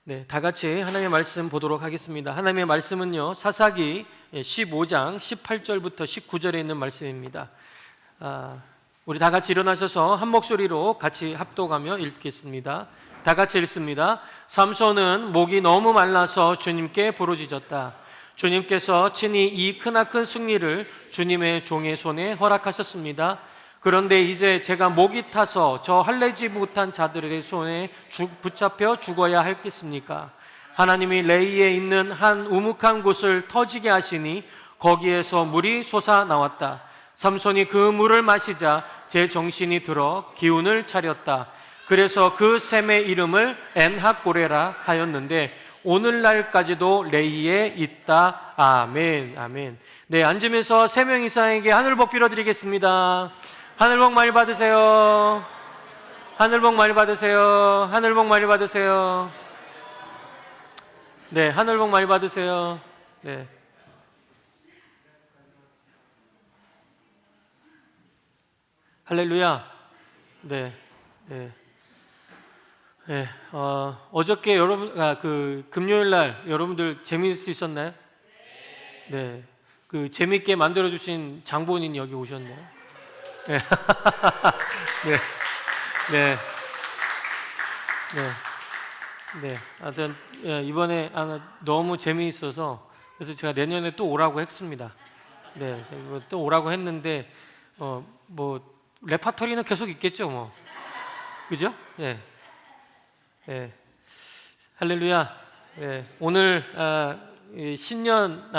네, 다 같이 하나님의 말씀 보도록 하겠습니다. 하나님의 말씀은요, 사사기 15장 18절부터 19절에 있는 말씀입니다. 우리 다 같이 일어나셔서 한 목소리로 같이 합독하며 읽겠습니다. 다 같이 읽습니다. 삼손은 목이 너무 말라서 주님께 부르짖었다. 주님께서 친히 이 크나큰 승리를 주님의 종의 손에 허락하셨습니다. 그런데 이제 제가 목이 타서 저 할례지 못한 자들의 손에 붙잡혀 죽어야 하겠습니까? 하나님이 레이에 있는 한 우묵한 곳을 터지게 하시니 거기에서 물이 솟아 나왔다. 삼손이 그 물을 마시자 제 정신이 들어 기운을 차렸다. 그래서 그 샘의 이름을 엔핫고레라 하였는데 오늘날까지도 레이에 있다. 아멘. 아멘. 네, 앉으면서 3명 이상에게 하늘 복 빌어드리겠습니다. 하늘 복 많이 받으세요. 하늘 복 많이 받으세요. 하늘 복 많이 받으세요. 네, 하늘 복 많이 받으세요. 네. 할렐루야. 네. 네. 네. 어저께 여러분 금요일 날 여러분들 재미있으셨나요? 네. 그 재미있게 만들어 주신 장본인이 여기 오셨네요. 네. 네. 네. 네. 네. 하여튼 이번에 너무 재미있어서 그래서 제가 내년에 또 오라고 했습니다. 네. 또 오라고 했는데 뭐 레파토리는 계속 있겠죠, 뭐. 그죠? 네. 네. 할렐루야. 네. 오늘 신년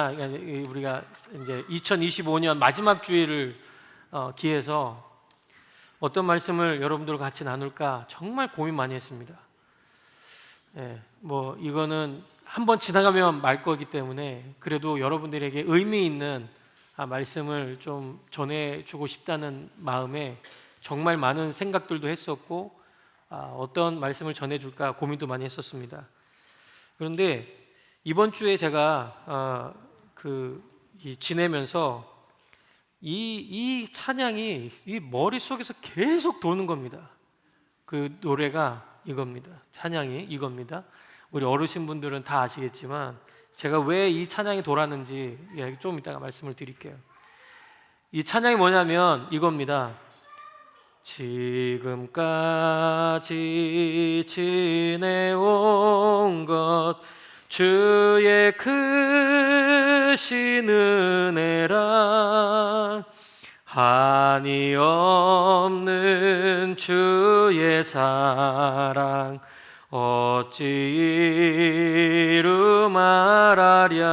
우리가 이제 2025년 마지막 주일을 기해서 어떤 말씀을 여러분들과 같이 나눌까 정말 고민 많이 했습니다. 뭐 이거는 한번 지나가면 말 거기 때문에 그래도 여러분들에게 의미 있는 말씀을 좀 전해주고 싶다는 마음에 정말 많은 생각들도 했었고 어떤 말씀을 전해줄까 고민도 많이 했었습니다. 그런데 이번 주에 제가 지내면서 이 찬양이 이 머릿속에서 계속 도는 겁니다. 그 노래가 이겁니다. 찬양이 이겁니다. 우리 어르신분들은 다 아시겠지만 제가 왜 이 찬양이 돌았는지 좀 이따가 말씀을 드릴게요. 이 찬양이 뭐냐면 이겁니다. 지금까지 지내온 것 주의 크신 은혜라 한이 없는 주의 사랑 어찌 이루 말하랴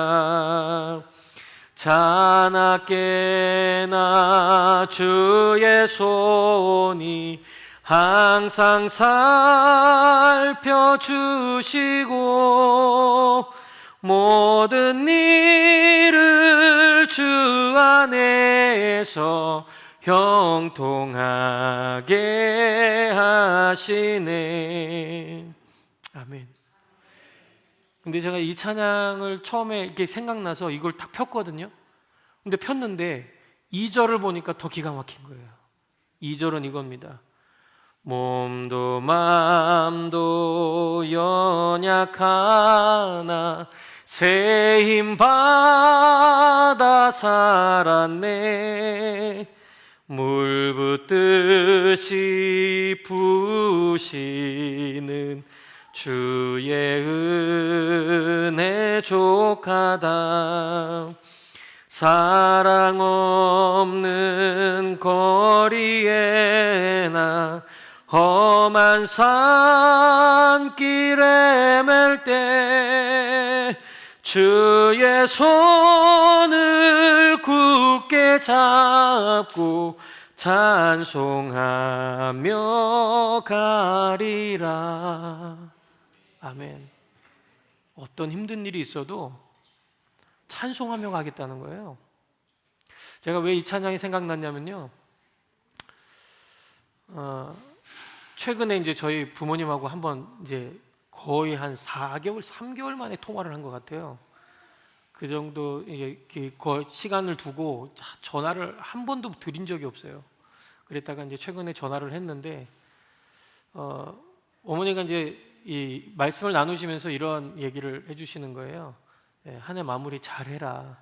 자나깨나 주의 손이 항상 살펴주시고 모든 일을 주 안에서 형통하게 하시네. 아멘. 근데 제가 이 찬양을 처음에 이렇게 생각나서 이걸 딱 폈거든요. 근데 폈는데 2절을 보니까 더 기가 막힌 거예요. 2절은 이겁니다. 몸도 맘도 연약하나 새 힘 받아 살았네. 물 붓듯이 부으시는 주의 은혜 족하다. 사랑 없는 거리에나 험한 산길에 맬 때 주의 손을 굳게 잡고 찬송하며 가리라. 아멘. 어떤 힘든 일이 있어도 찬송하며 가겠다는 거예요. 제가 왜 이 찬양이 생각났냐면요. 최근에 이제 저희 부모님하고 한번 이제 거의 한 4개월, 3개월 만에 통화를 한 것 같아요. 그 정도 이제 시간을 두고 전화를 한 번도 드린 적이 없어요. 그랬다가 이제 최근에 전화를 했는데 어머니가 이제 이 말씀을 나누시면서 이런 얘기를 해주시는 거예요. 한 해 마무리 잘해라.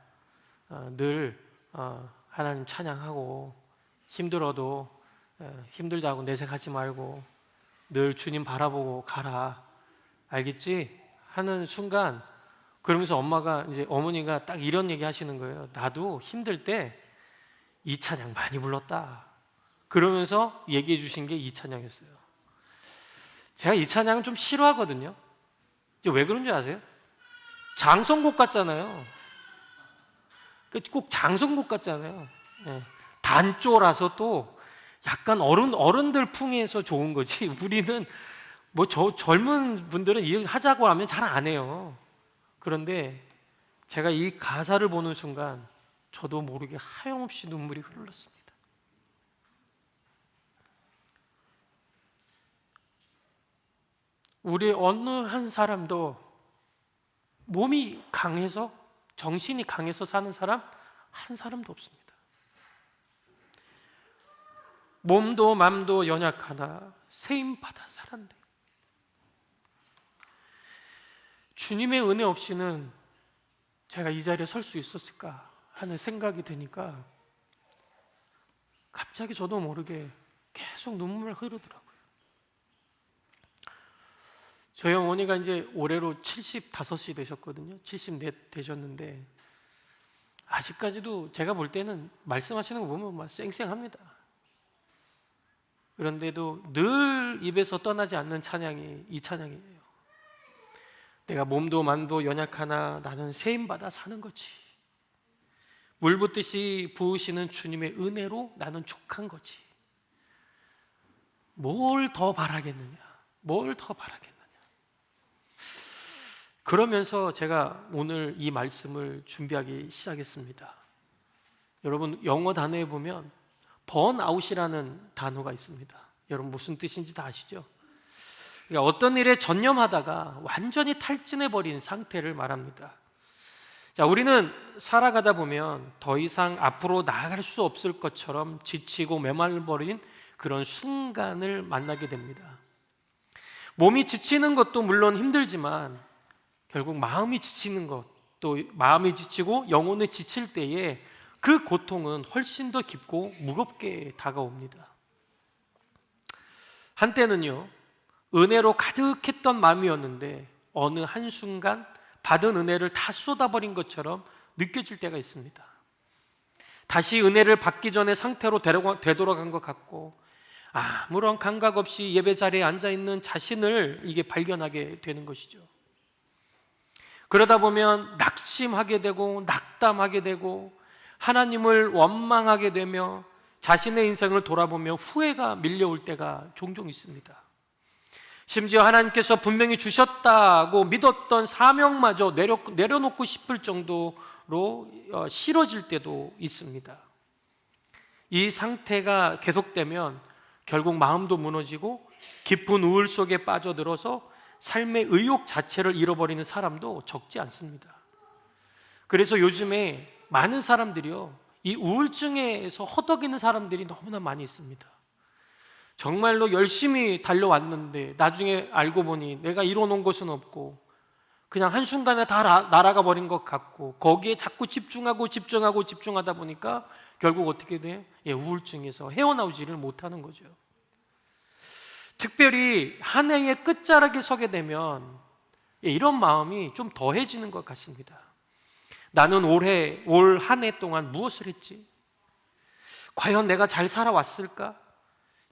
늘 하나님 찬양하고 힘들어도 힘들다고 내색하지 말고 늘 주님 바라보고 가라. 알겠지? 하는 순간 그러면서 어머니가 딱 이런 얘기 하시는 거예요. 나도 힘들 때 이 찬양 많이 불렀다. 그러면서 얘기해 주신 게 이 찬양이었어요. 제가 이 찬양은 좀 싫어하거든요. 왜 그런 줄 아세요? 장성곡 같잖아요. 꼭 장성곡 같잖아요. 단조라서 또 약간 어른들 풍에서 좋은 거지. 우리는 젊은 분들은 이 하자고 하면 잘 안 해요. 그런데 제가 이 가사를 보는 순간 저도 모르게 하염없이 눈물이 흘렀습니다. 우리 어느 한 사람도 몸이 강해서 정신이 강해서 사는 사람 한 사람도 없습니다. 몸도 맘도 연약하다 세임받아 살았네. 주님의 은혜 없이는 제가 이 자리에 설 수 있었을까 하는 생각이 드니까 갑자기 저도 모르게 계속 눈물 흐르더라고요. 저희 어머니가 이제 올해로 75이 되셨거든요. 74 되셨는데 아직까지도 제가 볼 때는 말씀하시는 거 보면 막 쌩쌩합니다. 그런데도 늘 입에서 떠나지 않는 찬양이 이 찬양이에요. 내가 몸도 만도 연약하나 나는 세임받아 사는 거지. 물 붓듯이 부으시는 주님의 은혜로 나는 족한 거지. 뭘 더 바라겠느냐? 뭘 더 바라겠느냐? 그러면서 제가 오늘 이 말씀을 준비하기 시작했습니다. 여러분 영어 단어에 보면 번아웃이라는 단어가 있습니다. 여러분 무슨 뜻인지 다 아시죠? 그러니까 어떤 일에 전념하다가 완전히 탈진해버린 상태를 말합니다. 자, 우리는 살아가다 보면 더 이상 앞으로 나아갈 수 없을 것처럼 지치고 메말라버린 그런 순간을 만나게 됩니다. 몸이 지치는 것도 물론 힘들지만 결국 마음이 지치는 것, 또 마음이 지치고 영혼이 지칠 때에 그 고통은 훨씬 더 깊고 무겁게 다가옵니다. 한때는요, 은혜로 가득했던 마음이었는데 어느 한순간 받은 은혜를 다 쏟아버린 것처럼 느껴질 때가 있습니다. 다시 은혜를 받기 전의 상태로 되돌아간 것 같고 아무런 감각 없이 예배 자리에 앉아있는 자신을 이게 발견하게 되는 것이죠. 그러다 보면 낙심하게 되고 낙담하게 되고 하나님을 원망하게 되며 자신의 인생을 돌아보며 후회가 밀려올 때가 종종 있습니다. 심지어 하나님께서 분명히 주셨다고 믿었던 사명마저 내려놓고 싶을 정도로 싫어질 때도 있습니다. 이 상태가 계속되면 결국 마음도 무너지고 깊은 우울 속에 빠져들어서 삶의 의욕 자체를 잃어버리는 사람도 적지 않습니다. 그래서 요즘에 많은 사람들이요, 이 우울증에서 허덕이는 사람들이 너무나 많이 있습니다. 정말로 열심히 달려왔는데 나중에 알고 보니 내가 이뤄놓은 것은 없고 그냥 한순간에 다 날아가 버린 것 같고 거기에 자꾸 집중하다 보니까 결국 어떻게 돼요? 우울증에서 헤어나오지를 못하는 거죠. 특별히 한 해의 끝자락에 서게 되면 이런 마음이 좀 더해지는 것 같습니다. 나는 올 한 해 동안 무엇을 했지? 과연 내가 잘 살아왔을까?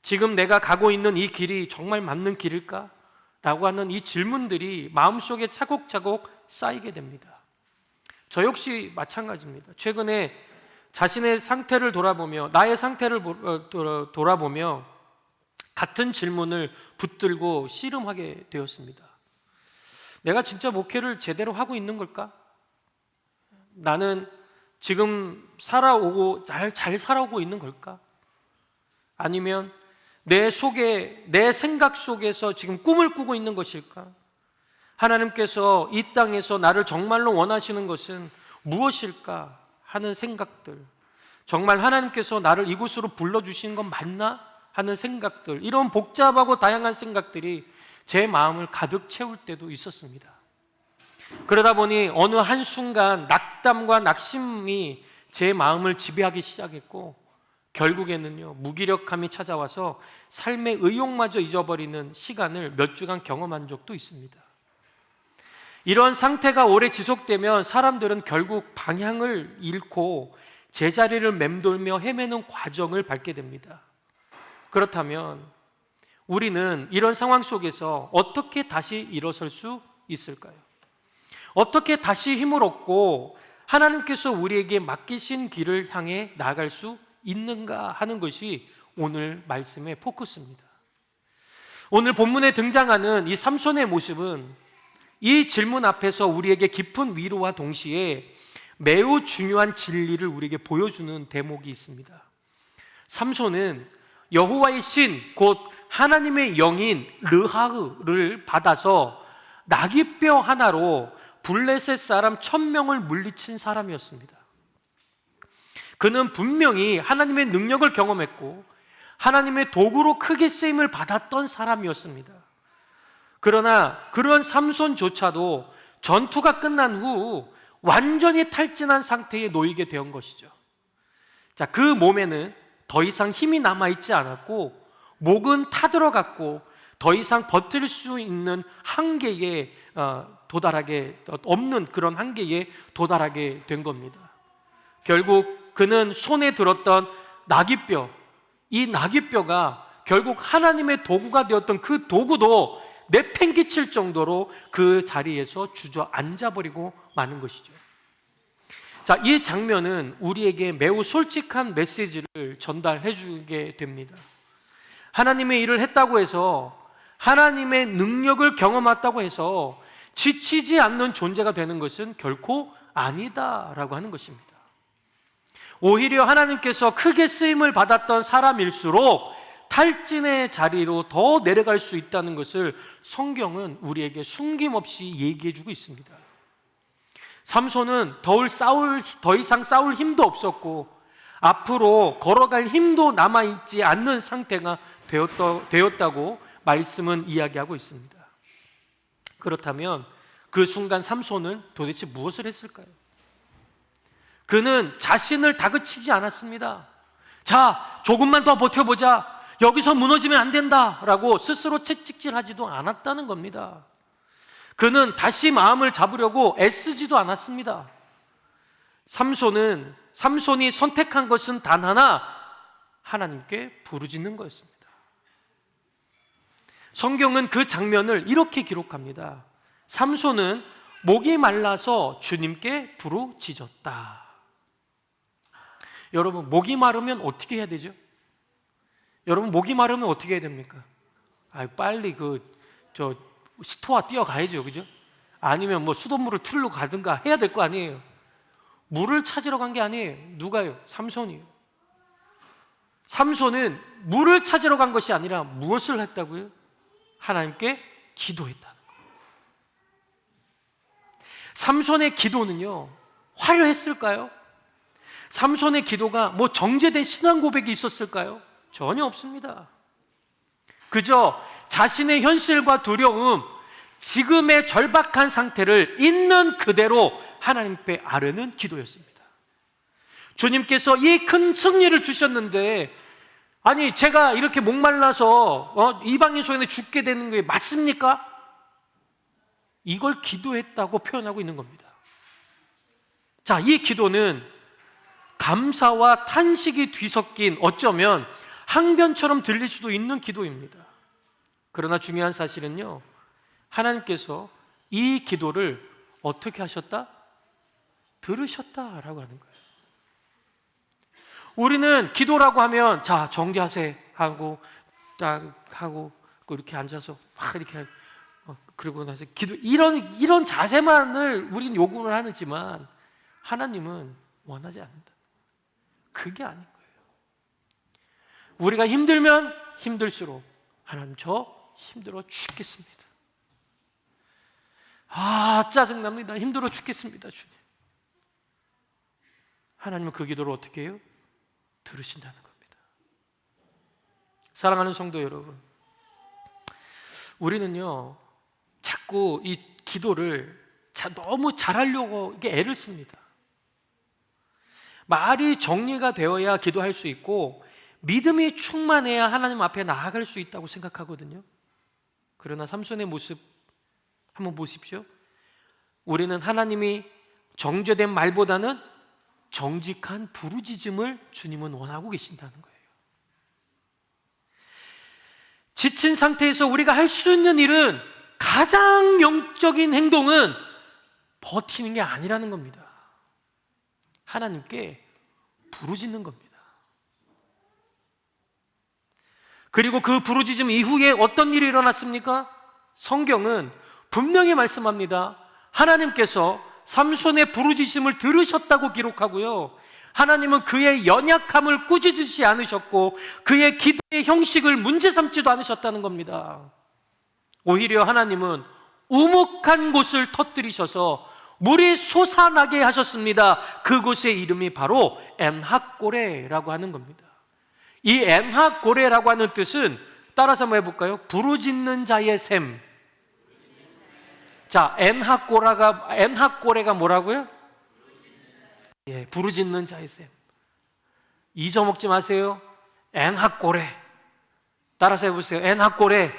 지금 내가 가고 있는 이 길이 정말 맞는 길일까? 라고 하는 이 질문들이 마음속에 차곡차곡 쌓이게 됩니다. 저 역시 마찬가지입니다. 최근에 자신의 상태를 돌아보며 나의 상태를 돌아보며 같은 질문을 붙들고 씨름하게 되었습니다. 내가 진짜 목회를 제대로 하고 있는 걸까? 나는 지금 잘 살아오고 있는 걸까? 아니면 내 생각 속에서 지금 꿈을 꾸고 있는 것일까? 하나님께서 이 땅에서 나를 정말로 원하시는 것은 무엇일까 하는 생각들, 정말 하나님께서 나를 이곳으로 불러주신 건 맞나 하는 생각들, 이런 복잡하고 다양한 생각들이 제 마음을 가득 채울 때도 있었습니다. 그러다 보니 어느 한순간 낙담과 낙심이 제 마음을 지배하기 시작했고, 결국에는요, 무기력함이 찾아와서 삶의 의욕마저 잊어버리는 시간을 몇 주간 경험한 적도 있습니다. 이런 상태가 오래 지속되면 사람들은 결국 방향을 잃고 제자리를 맴돌며 헤매는 과정을 밟게 됩니다. 그렇다면 우리는 이런 상황 속에서 어떻게 다시 일어설 수 있을까요? 어떻게 다시 힘을 얻고 하나님께서 우리에게 맡기신 길을 향해 나아갈 수 있는가 하는 것이 오늘 말씀의 포커스입니다. 오늘 본문에 등장하는 이 삼손의 모습은 이 질문 앞에서 우리에게 깊은 위로와 동시에 매우 중요한 진리를 우리에게 보여주는 대목이 있습니다. 삼손은 여호와의 신, 곧 하나님의 영인 르하흐를 받아서 나귀뼈 하나로 블레셋 사람 1000명을 물리친 사람이었습니다. 그는 분명히 하나님의 능력을 경험했고 하나님의 도구로 크게 쓰임을 받았던 사람이었습니다. 그러나 그런 삼손조차도 전투가 끝난 후 완전히 탈진한 상태에 놓이게 된 것이죠. 자, 그 몸에는 더 이상 힘이 남아있지 않았고 목은 타들어갔고 더 이상 버틸 수 있는 한계에 도달하게 없는 그런 한계에 도달하게 된 겁니다. 결국 그는 손에 들었던 나귀뼈, 이 나귀뼈가 결국 하나님의 도구가 되었던 그 도구도 내팽개칠 정도로 그 자리에서 주저앉아버리고 마는 것이죠. 자, 이 장면은 우리에게 매우 솔직한 메시지를 전달해 주게 됩니다. 하나님의 일을 했다고 해서, 하나님의 능력을 경험했다고 해서 지치지 않는 존재가 되는 것은 결코 아니다라고 하는 것입니다. 오히려 하나님께서 크게 쓰임을 받았던 사람일수록 탈진의 자리로 더 내려갈 수 있다는 것을 성경은 우리에게 숨김없이 얘기해주고 있습니다. 삼손은 더 이상 싸울 힘도 없었고 앞으로 걸어갈 힘도 남아있지 않는 상태가 되었다고 말씀은 이야기하고 있습니다. 그렇다면 그 순간 삼손은 도대체 무엇을 했을까요? 그는 자신을 다그치지 않았습니다. 자, 조금만 더 버텨보자, 여기서 무너지면 안 된다라고 스스로 채찍질하지도 않았다는 겁니다. 그는 다시 마음을 잡으려고 애쓰지도 않았습니다. 삼손이 선택한 것은 단 하나, 하나님께 부르짖는 거였습니다. 성경은 그 장면을 이렇게 기록합니다. 삼손은 목이 말라서 주님께 부르짖었다. 여러분, 목이 마르면 어떻게 해야 되죠? 여러분, 목이 마르면 어떻게 해야 됩니까? 빨리 스토어 뛰어가야죠, 그죠? 아니면 뭐 수돗물을 틀러 가든가 해야 될 거 아니에요. 물을 찾으러 간 게 아니에요. 누가요? 삼손이요. 삼손은 물을 찾으러 간 것이 아니라 무엇을 했다고요? 하나님께 기도했다는 거예요. 삼손의 기도는요, 화려했을까요? 삼손의 기도가 뭐 정제된 신앙 고백이 있었을까요? 전혀 없습니다. 그저 자신의 현실과 두려움, 지금의 절박한 상태를 있는 그대로 하나님 앞에 아뢰는 기도였습니다. 주님께서 이 큰 승리를 주셨는데, 아니 제가 이렇게 목말라서 이방인 손에 죽게 되는 게 맞습니까? 이걸 기도했다고 표현하고 있는 겁니다. 자, 이 기도는 감사와 탄식이 뒤섞인 어쩌면 항변처럼 들릴 수도 있는 기도입니다. 그러나 중요한 사실은요, 하나님께서 이 기도를 어떻게 하셨다? 들으셨다라고 하는 거예요. 우리는 기도라고 하면 자, 정죄하세 하고 딱 하고 이렇게 앉아서 막 이렇게 그러고 나서 기도, 이런 자세만을 우리는 요구를 하지만 하나님은 원하지 않는다. 그게 아닌 거예요. 우리가 힘들면 힘들수록 하나님, 저 힘들어 죽겠습니다. 짜증납니다. 힘들어 죽겠습니다, 주님. 하나님은 그 기도를 어떻게 해요? 들으신다는 겁니다. 사랑하는 성도 여러분, 우리는요, 자꾸 이 기도를 너무 잘하려고 이게 애를 씁니다. 말이 정리가 되어야 기도할 수 있고 믿음이 충만해야 하나님 앞에 나아갈 수 있다고 생각하거든요. 그러나 삼손의 모습 한번 보십시오. 우리는 하나님이 정죄된 말보다는 정직한 부르짖음을 주님은 원하고 계신다는 거예요. 지친 상태에서 우리가 할 수 있는 일은, 가장 영적인 행동은 버티는 게 아니라는 겁니다. 하나님께 부르짖는 겁니다. 그리고 그 부르짖음 이후에 어떤 일이 일어났습니까? 성경은 분명히 말씀합니다. 하나님께서 삼손의 부르짖음을 들으셨다고 기록하고요, 하나님은 그의 연약함을 꾸짖으시지 않으셨고 그의 기도의 형식을 문제 삼지도 않으셨다는 겁니다. 오히려 하나님은 우묵한 곳을 터뜨리셔서 물이 솟아나게 하셨습니다. 그곳의 이름이 바로 엔핫고레라고 하는 겁니다. 이 엔핫고레라고 하는 뜻은, 따라서 한번 해볼까요? 부르짖는 자의 샘. 자, 엔핫고레가 뭐라고요? 예, 부르짖는 자의 샘. 잊어먹지 마세요. 엔핫고레. 따라서 해보세요. 엔핫고레.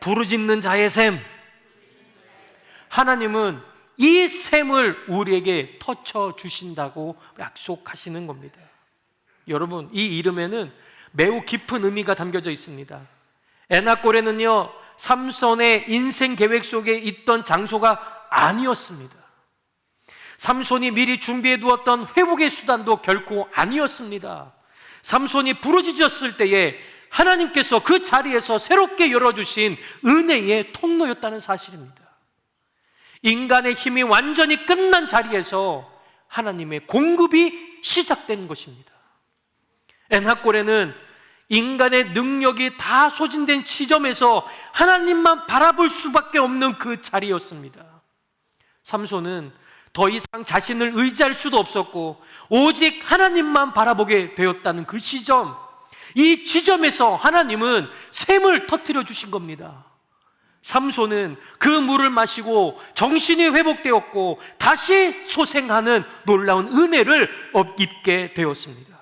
부르짖는 자의 샘. 하나님은 이 샘을 우리에게 터쳐 주신다고 약속하시는 겁니다. 여러분, 이 이름에는 매우 깊은 의미가 담겨져 있습니다. 엔핫고레는요, 삼손의 인생 계획 속에 있던 장소가 아니었습니다. 삼손이 미리 준비해 두었던 회복의 수단도 결코 아니었습니다. 삼손이 부르짖었을 때에 하나님께서 그 자리에서 새롭게 열어주신 은혜의 통로였다는 사실입니다. 인간의 힘이 완전히 끝난 자리에서 하나님의 공급이 시작된 것입니다. 엔핫고레는 인간의 능력이 다 소진된 지점에서 하나님만 바라볼 수밖에 없는 그 자리였습니다. 삼손은 더 이상 자신을 의지할 수도 없었고 오직 하나님만 바라보게 되었다는 그 지점, 이 지점에서 하나님은 샘을 터뜨려 주신 겁니다. 삼손은 그 물을 마시고 정신이 회복되었고 다시 소생하는 놀라운 은혜를 입게 되었습니다.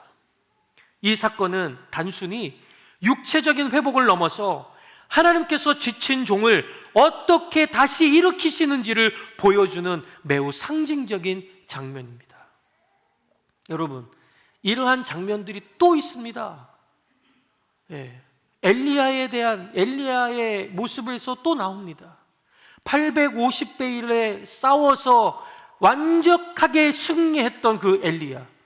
이 사건은 단순히 육체적인 회복을 넘어서 하나님께서 지친 종을 어떻게 다시 일으키시는지를 보여주는 매우 상징적인 장면입니다. 여러분, 이러한 장면들이 또 있습니다. 엘리야의 모습에서 또 나옵니다. 850대 1에 싸워서 완벽하게 승리했던 그 엘리야.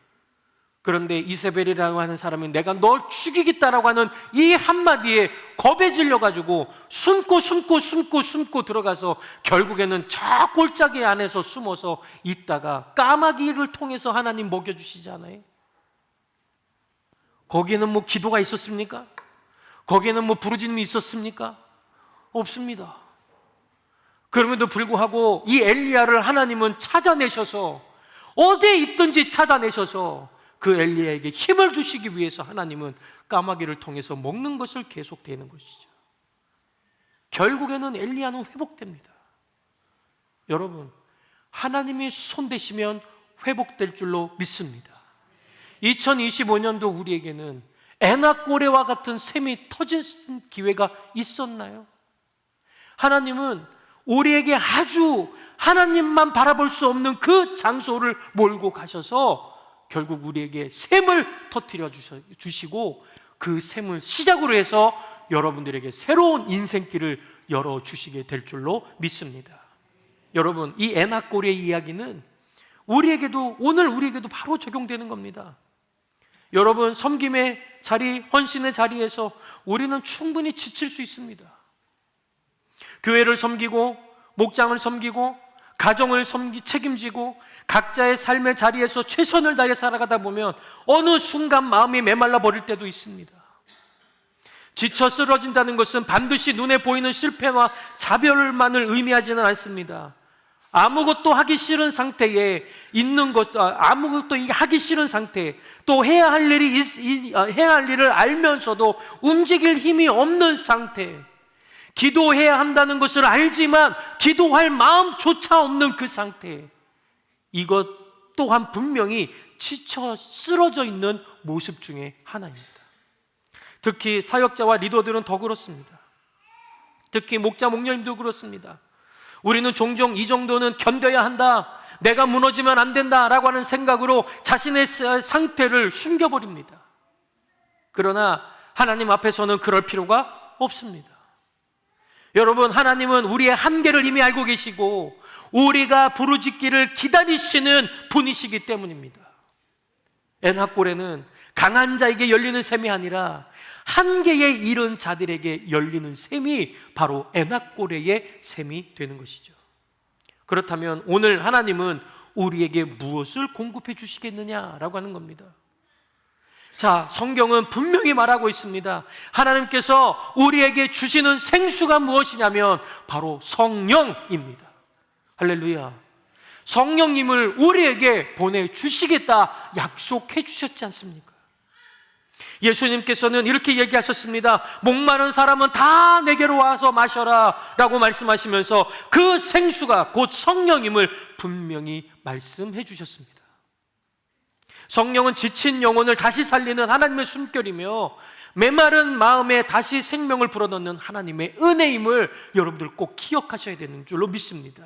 그런데 이세벨이라고 하는 사람이 내가 널 죽이겠다라고 하는 이 한마디에 겁에 질려가지고 숨고 들어가서 결국에는 저 골짜기 안에서 숨어서 있다가 까마귀를 통해서 하나님 먹여주시잖아요. 거기에는 뭐 기도가 있었습니까? 거기에는 뭐 부르짖음이 있었습니까? 없습니다. 그럼에도 불구하고 이 엘리야를 하나님은 찾아내셔서, 어디에 있든지 찾아내셔서 그 엘리야에게 힘을 주시기 위해서 하나님은 까마귀를 통해서 먹는 것을 계속되는 것이죠. 결국에는 엘리야는 회복됩니다. 여러분, 하나님이 손대시면 회복될 줄로 믿습니다. 2025년도 우리에게는 엔핫고레와 같은 샘이 터진 기회가 있었나요? 하나님은 우리에게 아주 하나님만 바라볼 수 없는 그 장소를 몰고 가셔서 결국 우리에게 샘을 터뜨려 주시고 그 샘을 시작으로 해서 여러분들에게 새로운 인생길을 열어주시게 될 줄로 믿습니다. 여러분, 이 엔핫고레의 이야기는 오늘 우리에게도 바로 적용되는 겁니다. 여러분, 섬김의 자리, 헌신의 자리에서 우리는 충분히 지칠 수 있습니다. 교회를 섬기고 목장을 섬기고 가정을 책임지고 각자의 삶의 자리에서 최선을 다해 살아가다 보면 어느 순간 마음이 메말라 버릴 때도 있습니다. 지쳐 쓰러진다는 것은 반드시 눈에 보이는 실패와 자별만을 의미하지는 않습니다. 아무것도 하기 싫은 상태에 있는 것, 아무것도 하기 싫은 상태, 또 해야 할 일을 알면서도 움직일 힘이 없는 상태, 기도해야 한다는 것을 알지만 기도할 마음조차 없는 그 상태, 이것 또한 분명히 지쳐 쓰러져 있는 모습 중에 하나입니다. 특히 사역자와 리더들은 더 그렇습니다. 특히 목자, 목녀님도 그렇습니다. 우리는 종종 이 정도는 견뎌야 한다, 내가 무너지면 안 된다라고 하는 생각으로 자신의 상태를 숨겨버립니다. 그러나 하나님 앞에서는 그럴 필요가 없습니다. 여러분, 하나님은 우리의 한계를 이미 알고 계시고 우리가 부르짖기를 기다리시는 분이시기 때문입니다. 엔합고레는 강한 자에게 열리는 셈이 아니라 한계에 이른 자들에게 열리는 셈이 바로 엔합고레의 셈이 되는 것이죠. 그렇다면 오늘 하나님은 우리에게 무엇을 공급해 주시겠느냐라고 하는 겁니다. 자, 성경은 분명히 말하고 있습니다. 하나님께서 우리에게 주시는 생수가 무엇이냐면 바로 성령입니다. 할렐루야. 성령님을 우리에게 보내주시겠다 약속해 주셨지 않습니까? 예수님께서는 이렇게 얘기하셨습니다. 목마른 사람은 다 내게로 와서 마셔라 라고 말씀하시면서 그 생수가 곧 성령임을 분명히 말씀해 주셨습니다. 성령은 지친 영혼을 다시 살리는 하나님의 숨결이며 메마른 마음에 다시 생명을 불어넣는 하나님의 은혜임을 여러분들 꼭 기억하셔야 되는 줄로 믿습니다.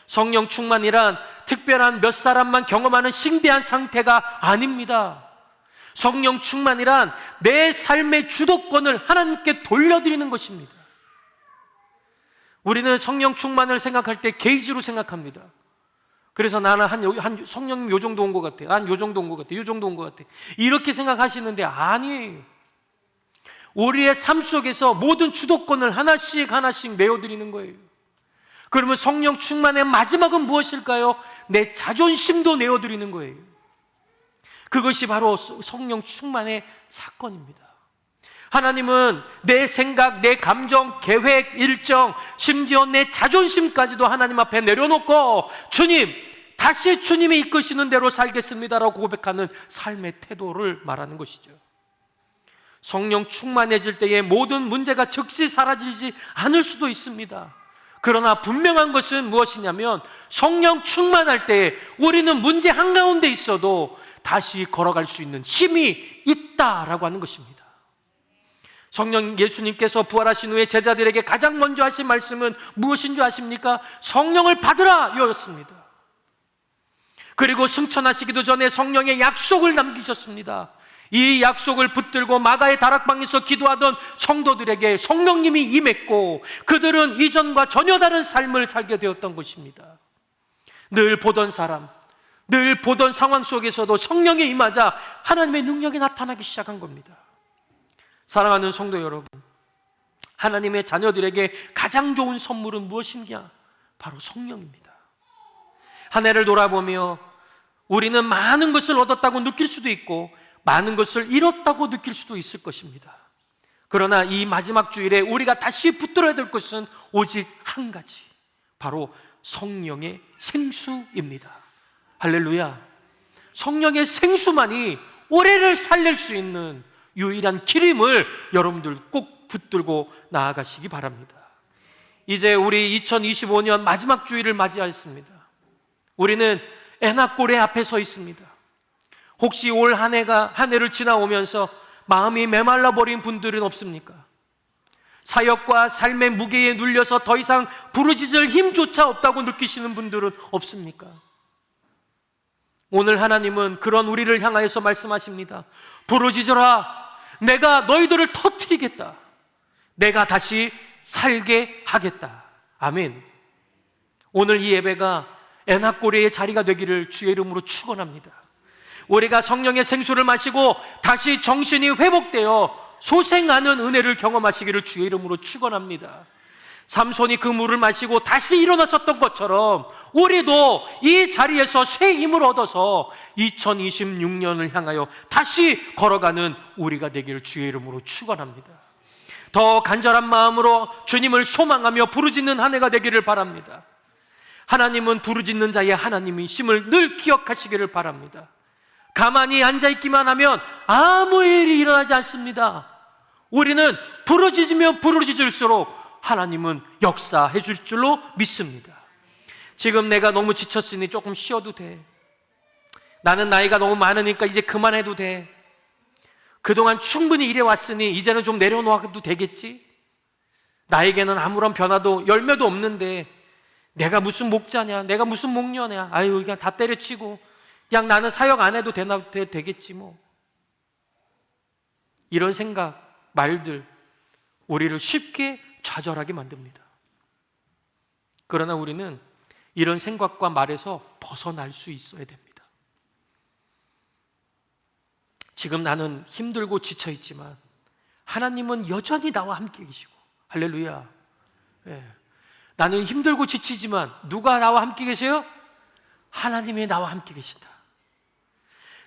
성령 충만이란 특별한 몇 사람만 경험하는 신비한 상태가 아닙니다. 성령 충만이란 내 삶의 주도권을 하나님께 돌려드리는 것입니다. 우리는 성령 충만을 생각할 때 게이지로 생각합니다. 그래서 나는 한 성령님 요 정도 온 것 같아, 난 요 정도 온 것 같아, 요 정도 온 것 같아, 이렇게 생각하시는데 아니에요. 우리의 삶 속에서 모든 주도권을 하나씩 하나씩 내어드리는 거예요. 그러면 성령 충만의 마지막은 무엇일까요? 내 자존심도 내어드리는 거예요. 그것이 바로 성령 충만의 사건입니다. 하나님은 내 생각, 내 감정, 계획, 일정, 심지어 내 자존심까지도 하나님 앞에 내려놓고 주님, 다시 주님이 이끄시는 대로 살겠습니다라고 고백하는 삶의 태도를 말하는 것이죠. 성령 충만해질 때에 모든 문제가 즉시 사라지지 않을 수도 있습니다. 그러나 분명한 것은 무엇이냐면 성령 충만할 때 우리는 문제 한가운데 있어도 다시 걸어갈 수 있는 힘이 있다라고 하는 것입니다. 성령 예수님께서 부활하신 후에 제자들에게 가장 먼저 하신 말씀은 무엇인 줄 아십니까? 성령을 받으라 이었습니다. 그리고 승천하시기도 전에 성령의 약속을 남기셨습니다. 이 약속을 붙들고 마가의 다락방에서 기도하던 성도들에게 성령님이 임했고 그들은 이전과 전혀 다른 삶을 살게 되었던 것입니다. 늘 보던 사람, 늘 보던 상황 속에서도 성령이 임하자 하나님의 능력이 나타나기 시작한 겁니다. 사랑하는 성도 여러분, 하나님의 자녀들에게 가장 좋은 선물은 무엇이냐? 바로 성령입니다. 한 해를 돌아보며 우리는 많은 것을 얻었다고 느낄 수도 있고 많은 것을 잃었다고 느낄 수도 있을 것입니다. 그러나 이 마지막 주일에 우리가 다시 붙들어야 될 것은 오직 한 가지, 바로 성령의 생수입니다. 할렐루야. 성령의 생수만이 올해를 살릴 수 있는 유일한 길임을 여러분들 꼭 붙들고 나아가시기 바랍니다. 이제 우리 2025년 마지막 주일을 맞이하였습니다. 우리는 엔합고레 앞에 서 있습니다. 혹시 올 한 해를 지나오면서 마음이 메말라 버린 분들은 없습니까? 사역과 삶의 무게에 눌려서 더 이상 부르짖을 힘조차 없다고 느끼시는 분들은 없습니까? 오늘 하나님은 그런 우리를 향하여서 말씀하십니다. 부르짖어라. 내가 너희들을 터뜨리겠다. 내가 다시 살게 하겠다. 아멘. 오늘 이 예배가 엔합고레의 자리가 되기를 주의 이름으로 축원합니다. 우리가 성령의 생수를 마시고 다시 정신이 회복되어 소생하는 은혜를 경험하시기를 주의 이름으로 축원합니다. 삼손이 그 물을 마시고 다시 일어났었던 것처럼 우리도 이 자리에서 새 힘을 얻어서 2026년을 향하여 다시 걸어가는 우리가 되기를 주의 이름으로 축원합니다. 더 간절한 마음으로 주님을 소망하며 부르짖는 한 해가 되기를 바랍니다. 하나님은 부르짖는 자의 하나님이심을 늘 기억하시기를 바랍니다. 가만히 앉아있기만 하면 아무 일이 일어나지 않습니다. 우리는 부르짖으면 부르짖을수록 하나님은 역사해 줄 줄로 믿습니다. 지금 내가 너무 지쳤으니 조금 쉬어도 돼. 나는 나이가 너무 많으니까 이제 그만해도 돼. 그동안 충분히 일해왔으니 이제는 좀 내려놓아도 되겠지. 나에게는 아무런 변화도 열매도 없는데 내가 무슨 목자냐, 내가 무슨 목녀냐, 아유 그냥 다 때려치고 그냥 나는 사역 안 해도 되겠지 뭐. 이런 생각, 말들 우리를 쉽게 좌절하게 만듭니다. 그러나 우리는 이런 생각과 말에서 벗어날 수 있어야 됩니다. 지금 나는 힘들고 지쳐있지만 하나님은 여전히 나와 함께 계시고, 할렐루야. 예. 나는 힘들고 지치지만 누가 나와 함께 계세요? 하나님이 나와 함께 계신다.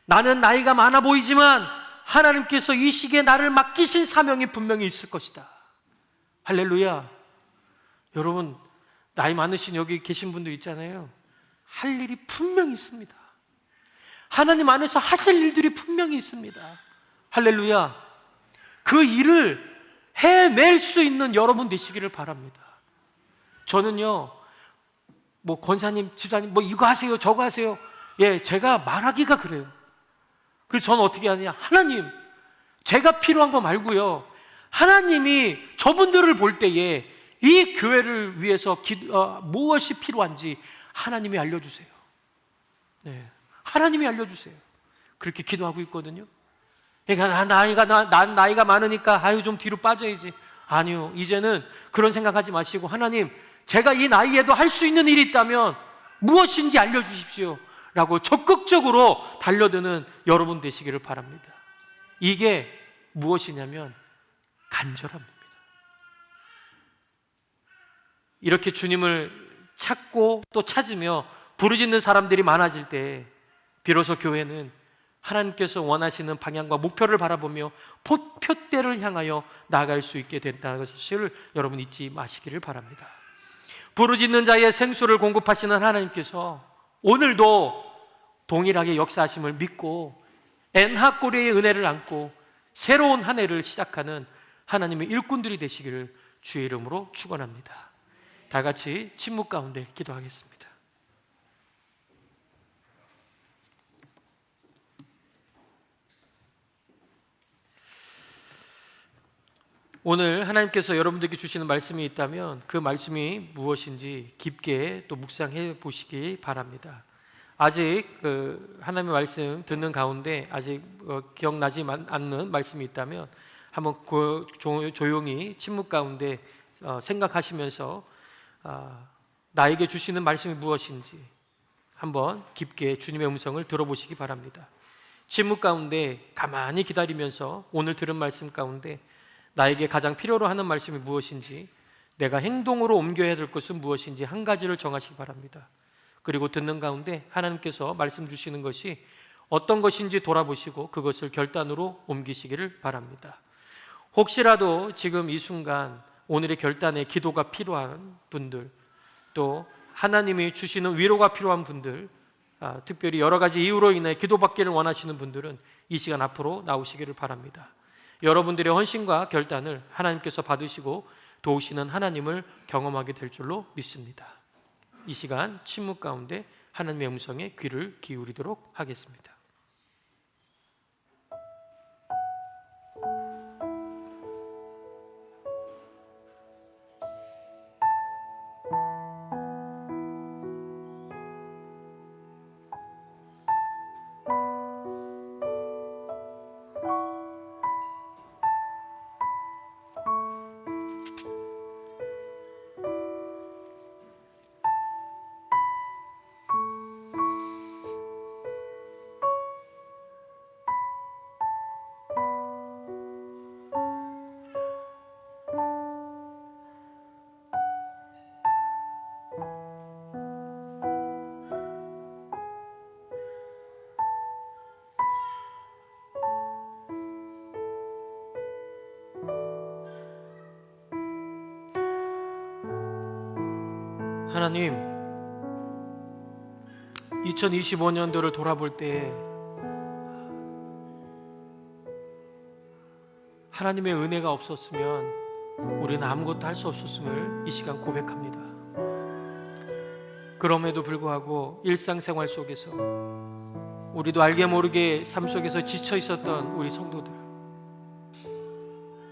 나는 나이가 많아 보이지만 하나님께서 이 시기에 나를 맡기신 사명이 분명히 있을 것이다. 할렐루야. 여러분, 나이 많으신 여기 계신 분들 있잖아요. 할 일이 분명히 있습니다. 하나님 안에서 하실 일들이 분명히 있습니다. 할렐루야. 그 일을 해낼 수 있는 여러분 되시기를 바랍니다. 저는요, 뭐 권사님, 집사님 뭐 이거 하세요 저거 하세요, 예, 제가 말하기가 그래요. 그래서 저는 어떻게 하느냐, 하나님, 제가 필요한 거 말고요, 하나님이 저분들을 볼 때에 이 교회를 위해서 무엇이 필요한지 하나님이 알려주세요. 네, 하나님이 알려주세요. 그렇게 기도하고 있거든요. 그러니까 난 나이가 많으니까 아유 좀 뒤로 빠져야지. 아니요, 이제는 그런 생각하지 마시고, 하나님, 제가 이 나이에도 할 수 있는 일이 있다면 무엇인지 알려주십시오 라고 적극적으로 달려드는 여러분 되시기를 바랍니다. 이게 무엇이냐면 간절함입니다. 이렇게 주님을 찾고 또 찾으며 부르짖는 사람들이 많아질 때 비로소 교회는 하나님께서 원하시는 방향과 목표를 바라보며 표대를 향하여 나아갈 수 있게 된다는 것을 여러분 잊지 마시기를 바랍니다. 부르짖는 자의 생수를 공급하시는 하나님께서 오늘도 동일하게 역사하심을 믿고 엔하꼬리의 은혜를 안고 새로운 한 해를 시작하는 하나님의 일꾼들이 되시기를 주의 이름으로 축원합니다. 다 같이 침묵 가운데 기도하겠습니다. 오늘 하나님께서 여러분들에게 주시는 말씀이 있다면 그 말씀이 무엇인지 깊게 또 묵상해 보시기 바랍니다. 아직 하나님의 말씀 듣는 가운데 아직 기억나지 않는 말씀이 있다면 한번 조용히 침묵 가운데 생각하시면서 나에게 주시는 말씀이 무엇인지 한번 깊게 주님의 음성을 들어보시기 바랍니다. 침묵 가운데 가만히 기다리면서 오늘 들은 말씀 가운데 나에게 가장 필요로 하는 말씀이 무엇인지, 내가 행동으로 옮겨야 될 것은 무엇인지 한 가지를 정하시기 바랍니다. 그리고 듣는 가운데 하나님께서 말씀 주시는 것이 어떤 것인지 돌아보시고 그것을 결단으로 옮기시기를 바랍니다. 혹시라도 지금 이 순간 오늘의 결단에 기도가 필요한 분들, 또 하나님이 주시는 위로가 필요한 분들, 특별히 여러 가지 이유로 인해 기도받기를 원하시는 분들은 이 시간 앞으로 나오시기를 바랍니다. 여러분들의 헌신과 결단을 하나님께서 받으시고 도우시는 하나님을 경험하게 될 줄로 믿습니다. 이 시간 침묵 가운데 하나님의 음성에 귀를 기울이도록 하겠습니다. 하나님, 2025년도를 돌아볼 때 하나님의 은혜가 없었으면 우리는 아무것도 할 수 없었음을 이 시간 고백합니다. 그럼에도 불구하고 일상생활 속에서 우리도 알게 모르게 삶 속에서 지쳐 있었던 우리 성도들,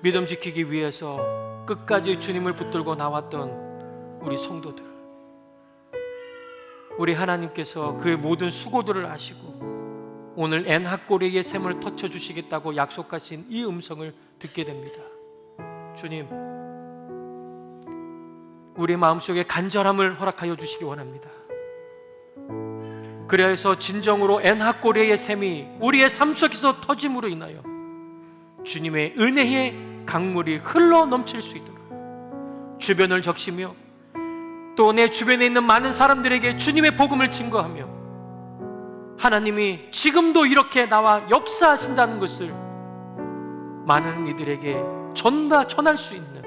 믿음 지키기 위해서 끝까지 주님을 붙들고 나왔던 우리 성도들, 우리 하나님께서 그의 모든 수고들을 아시고 오늘 엔핫고리의 샘을 터쳐주시겠다고 약속하신 이 음성을 듣게 됩니다. 주님, 우리 마음속에 간절함을 허락하여 주시기 원합니다. 그래서 진정으로 엔핫고리의 샘이 우리의 삶 속에서 터짐으로 인하여 주님의 은혜의 강물이 흘러 넘칠 수 있도록 주변을 적시며 또 내 주변에 있는 많은 사람들에게 주님의 복음을 증거하며 하나님이 지금도 이렇게 나와 역사하신다는 것을 많은 이들에게 전할 수 있는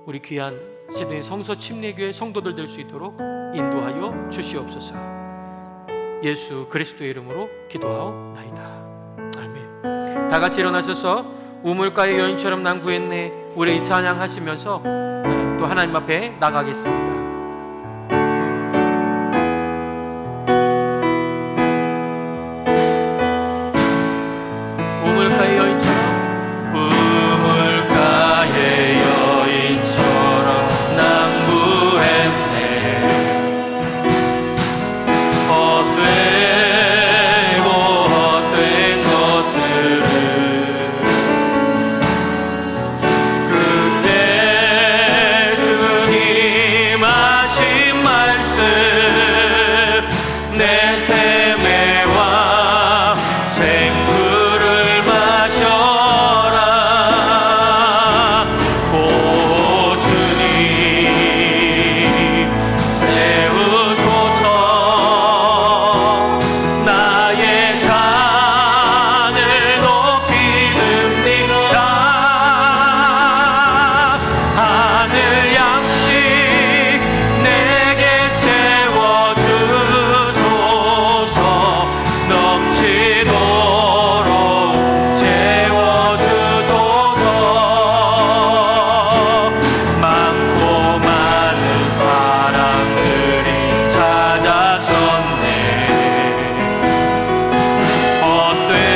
우리 귀한 시드니 성서 침례교회 성도들 될 수 있도록 인도하여 주시옵소서. 예수 그리스도의 이름으로 기도하옵나이다. 아멘. 다 같이 일어나셔서 우물가의 여인처럼 난 구했네, 우리 이 찬양하시면서 또 하나님 앞에 나가겠습니다. 우물가의 여인처럼, 우물가의 여인처럼 난 구했네. 헛되고 헛된 것들을 그때 주님 하신 말씀 내 샘에 와 생수를 마셔라. 오 주님 채우소서. 나의 잔을 높이 듭니다. 하늘 양식 내게 채워주소서. 넘치도록 채워주소서. 많고 많은 사람들이 찾아섰네.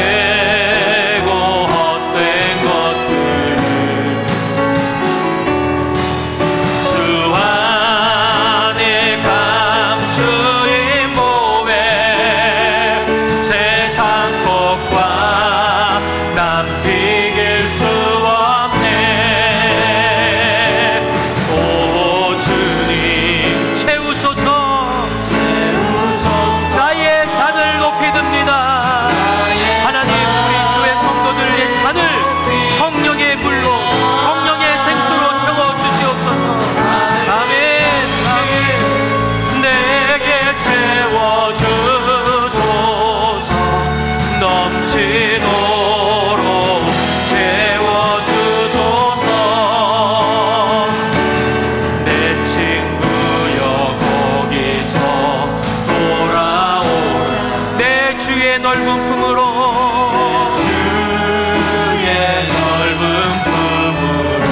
헛되고 헛된 것들을 주 안에 감추인 몸에 세상 것과 남 비길 수 없네. 오 주님 채우소서. 나의 잔을 높이 듭니다. 하나님, 우리 교회 성도들의 잔을 성령의 물로, 성령의 생수로 채워주시옵소서. 아멘. 내게 채워주소서. 넘치도록 채워주소서. 내 친구여 거기서 돌아오라. 내 주의 넓은 품으로, 주의 넓은 품으로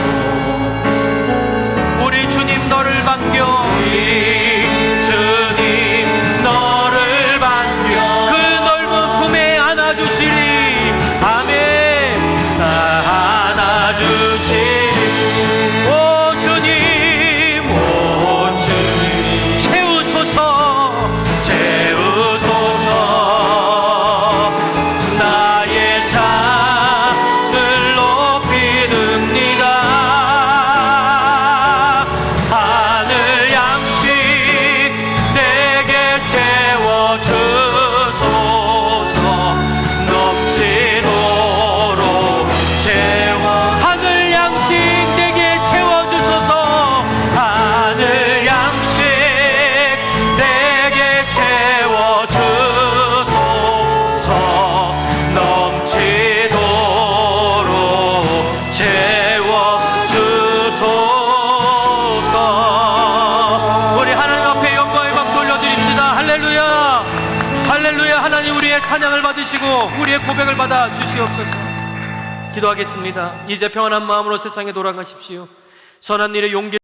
우리 주님 너를 반겨, 우리 주님 너를 반겨 그 넓은 품에 안아주시리. 아멘. 안아주시리. 오 주님, 오 주님 채우소서. 채우소서. 나의 잔을 높이 듭니다. 하늘 양식 내게 채워주소서. 넘치도록 채워. 하늘 양식 내게 채워주소서. 하늘 양식 내게 채워주소서. 넘치도록 채워주소서. 우리 하나님 앞에 영광의 박수 올려드립시다. 할렐루야. 할렐루야. 하나님, 우리의 찬양을 받으시고 우리의 고백을 받아 주시옵소서. 기도하겠습니다. 이제 평안한 마음으로 세상에 돌아가십시오. 선한 일에 용기